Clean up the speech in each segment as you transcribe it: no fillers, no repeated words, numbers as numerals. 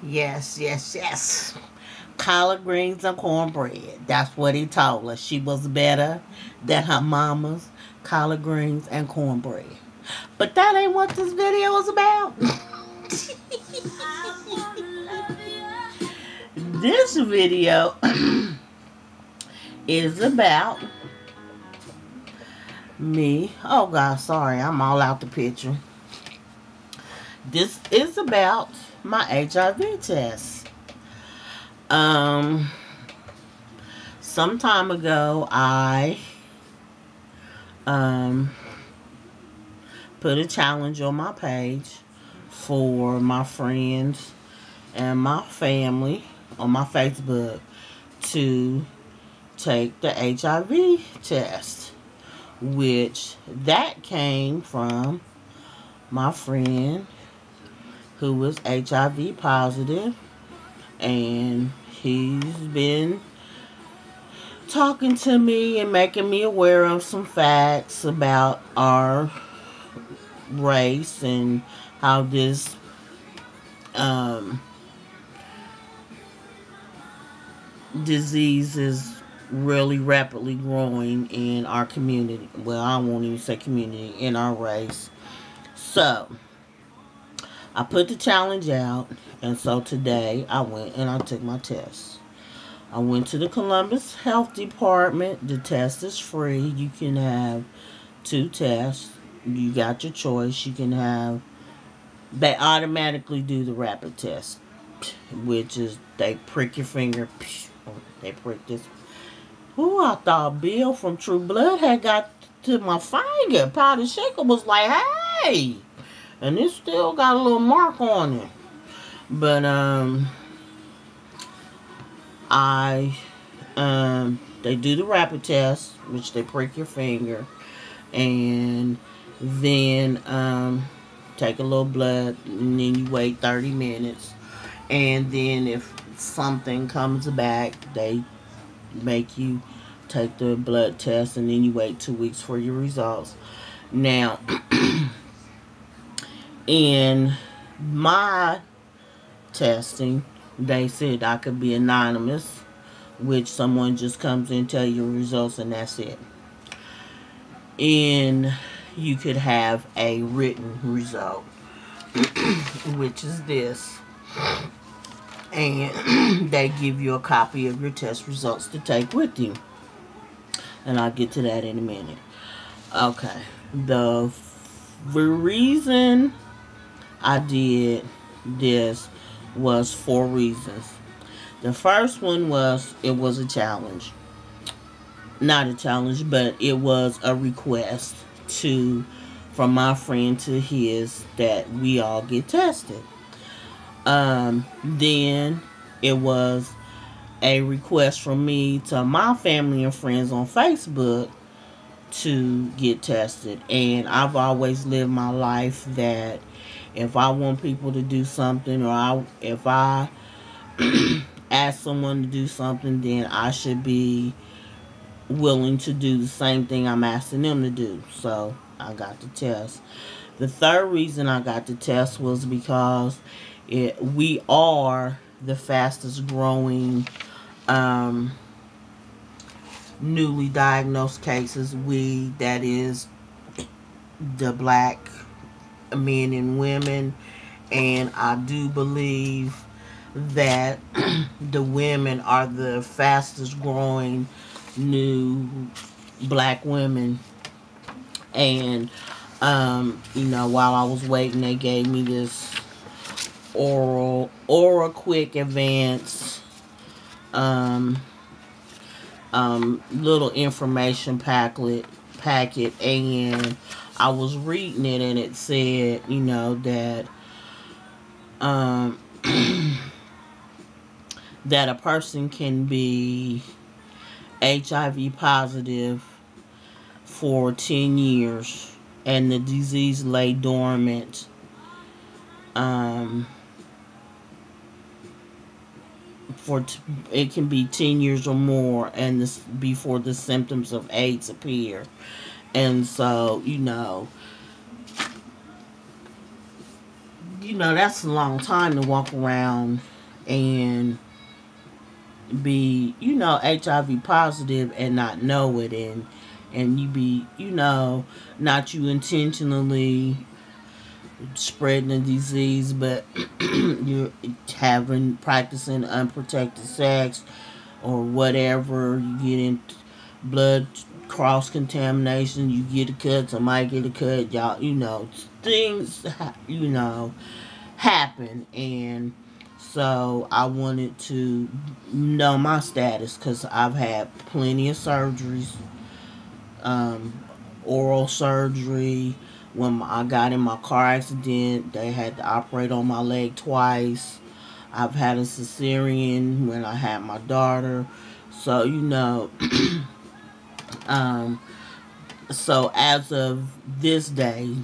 Yes, yes, yes. Collard greens and cornbread. That's what he told us. She was better than her mama's collard greens and cornbread. But that ain't what this video is about. This video is about me. Oh God, sorry, I'm all out the picture. This is about my HIV test. Um, some time ago, I um put a challenge on my page for my friends and my family on my Facebook to take the HIV test, which that came from my friend who was HIV positive, and he's been talking to me and making me aware of some facts about our race and how this um, disease is really rapidly growing in our community. Well, I won't even say community, in our race. So, I put the challenge out, and so today I went and I took my test. I went to the Columbus Health Department. The test is free. You can have two tests. You got your choice. You can have, they automatically do the rapid test, which is they prick your finger. They prick this. Ooh, I thought Bill from True Blood had got to my finger. Powder Shaker was like, hey. And it still got a little mark on it. But, I they do the rapid test, which they prick your finger, and then take a little blood, and then you wait 30 minutes, and then if something comes back, they make you take the blood test, and then you wait 2 weeks for your results. Now, in my testing, they said I could be anonymous, which someone just comes in, tell you your results, and that's it. And you could have a written result, which is this. And they give you a copy of your test results to take with you. And I'll get to that in a minute. Okay. The reason I did this was 4 reasons. The first one was it was a challenge. Not a challenge, but it was a request to from my friend to his that we all get tested. Then it was a request from me to my family and friends on Facebook to get tested. And I've always lived my life that if I want people to do something, or if I ask someone to do something, then I should be willing to do the same thing I'm asking them to do. So I got the test. The third reason I got the test was because we are the fastest growing newly diagnosed cases. That is the black men and women, and I do believe that the women are the fastest growing new black women. And while I was waiting, they gave me this oral quick advance little information packet, and I was reading it, and it said, that that a person can be HIV positive for 10 years, and the disease lay dormant um, for it can be 10 years or more, and this before the symptoms of AIDS appear. And so, that's a long time to walk around and be, HIV positive and not know it, and you be, not you intentionally spreading the disease, but you're having practicing unprotected sex or whatever. You get in blood cross contamination. You get a cut. Somebody get a cut. Y'all, things, happen, and so I wanted to know my status because I've had plenty of surgeries, um, oral surgery. When I got in my car accident, they had to operate on my leg twice. I've had a cesarean when I had my daughter. So, um, so as of this day,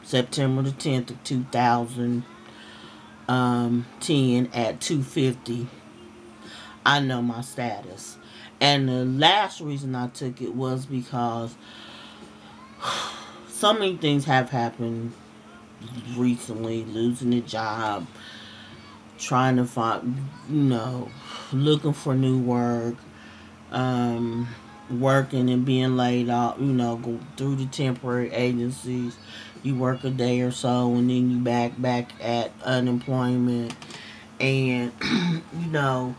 September the 10th of 2010 at 2:50, I know my status. And the last reason I took it was because so many things have happened recently: losing a job, trying to find, looking for new work, um, working and being laid off, go through the temporary agencies. You work a day or so and then you back at unemployment. And, you know,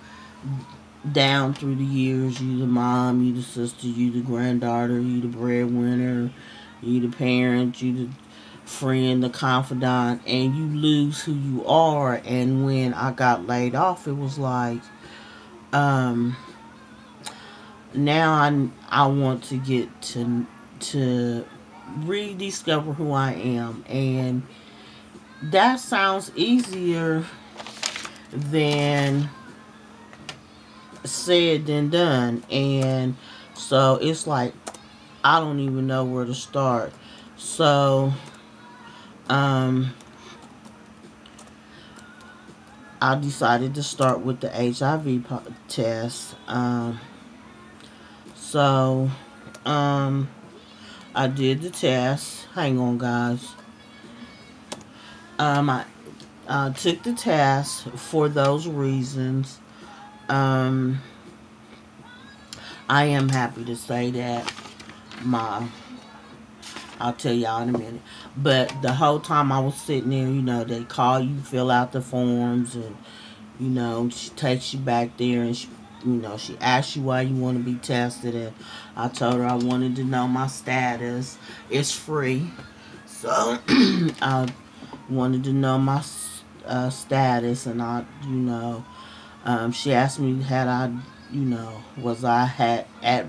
down through the years, you the mom, you the sister, you the granddaughter, you the breadwinner, you the parent, you the friend, the confidant, and you lose who you are. And when I got laid off, it was like, um, now I want to get to rediscover who I am, and that sounds easier than said than done. And so it's like I don't even know where to start. So um I decided to start with the HIV test. So um I did the test. Hang on, guys. I took the test for those reasons. um I am happy to say that my I'll tell y'all in a minute. But the whole time I was sitting there, they call you, fill out the forms, and she takes you back there, and she asks you why you want to be tested. And I told her I wanted to know my status. It's free, so I wanted to know my status, and she asked me had I, was I had at.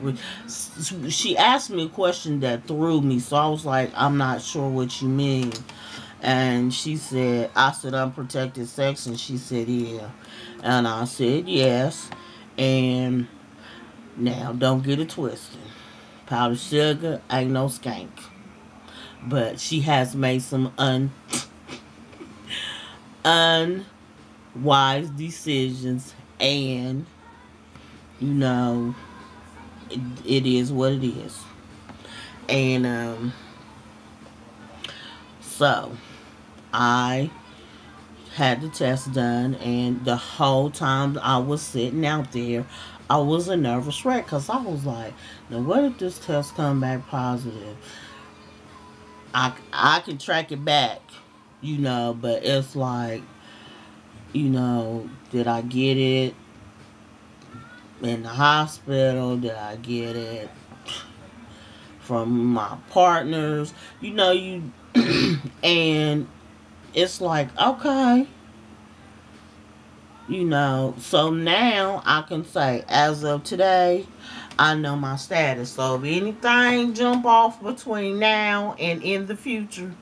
She asked me a question that threw me, so I was like, I'm not sure what you mean. And I said unprotected sex, and she said yeah, and I said yes. And now don't get it twisted. Powdered sugar ain't no skank, but she has made some unwise decisions, and you know it is what it is. And so I had the test done, and the whole time I was sitting out there, I was a nervous wreck because I was like, now what if this test come back positive? I can track it back, but it's like, did I get it in the hospital? Did I get it from my partners? You and it's like, okay, so now I can say, as of today, I know my status. So if anything jump off between now and in the future,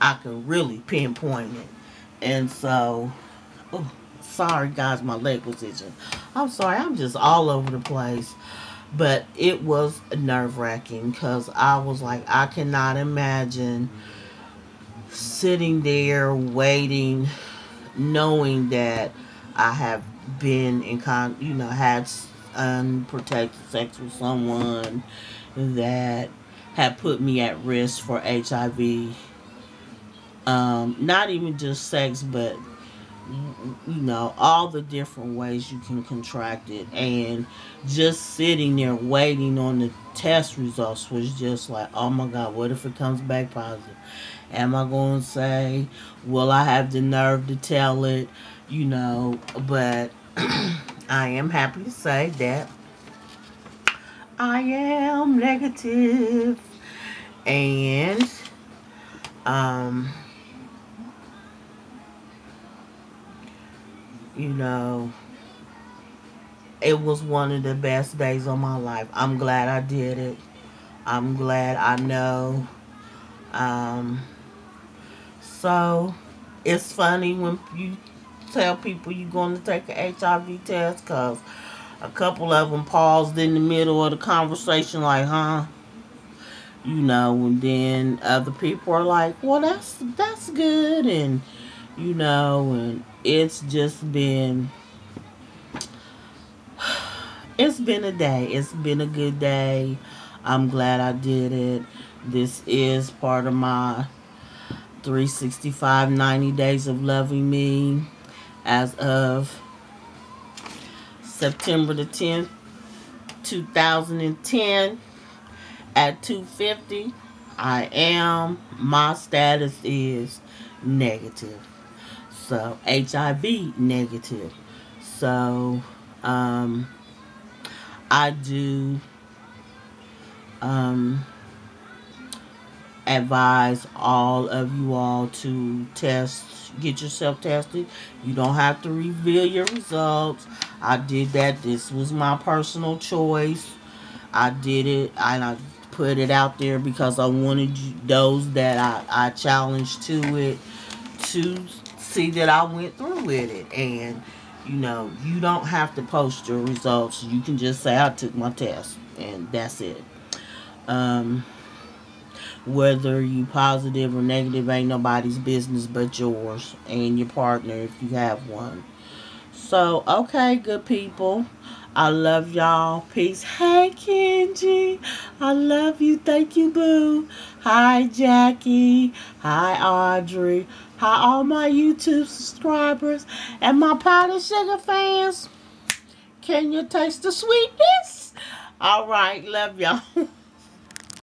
I can really pinpoint it. And so, oh, sorry guys, my leg was itching. I'm sorry, I'm just all over the place. But it was nerve-wracking because I was like, I cannot imagine sitting there waiting, knowing that I have been had unprotected sex with someone that had put me at risk for HIV. Not even just sex, but all the different ways you can contract it. And just sitting there waiting on the test results was just like, oh my God, what if it comes back positive? Am I going to say, will I have the nerve to tell it? But I am happy to say that I am negative. And, um, you know, it was one of the best days of my life. I'm glad I did it. I'm glad I know. Um, so it's funny when you tell people you're going to take an HIV test because a couple of them paused in the middle of the conversation, like, huh? And then other people are like, well, that's good, and it's just been it's been a day. It's been a good day. I'm glad I did it. This is part of my 365 90 days of loving me as of September the 10th, 2010 at 2:50. My status is negative. So, HIV negative. So, I do um, advise all of you all to get yourself tested. You don't have to reveal your results. I did that. This was my personal choice. I did it and I put it out there because I wanted those that I challenged to it to see that I went through with it. And you don't have to post your results. You can just say I took my test and that's it. Um, Whether you positive or negative ain't nobody's business but yours and your partner if you have one. So, okay, good people. I love y'all. Peace. Hey, Kenji. I love you. Thank you, boo. Hi, Jackie. Hi, Audrey. Hi, all my YouTube subscribers and my powdered sugar fans. Can you taste the sweetness? All right. Love y'all.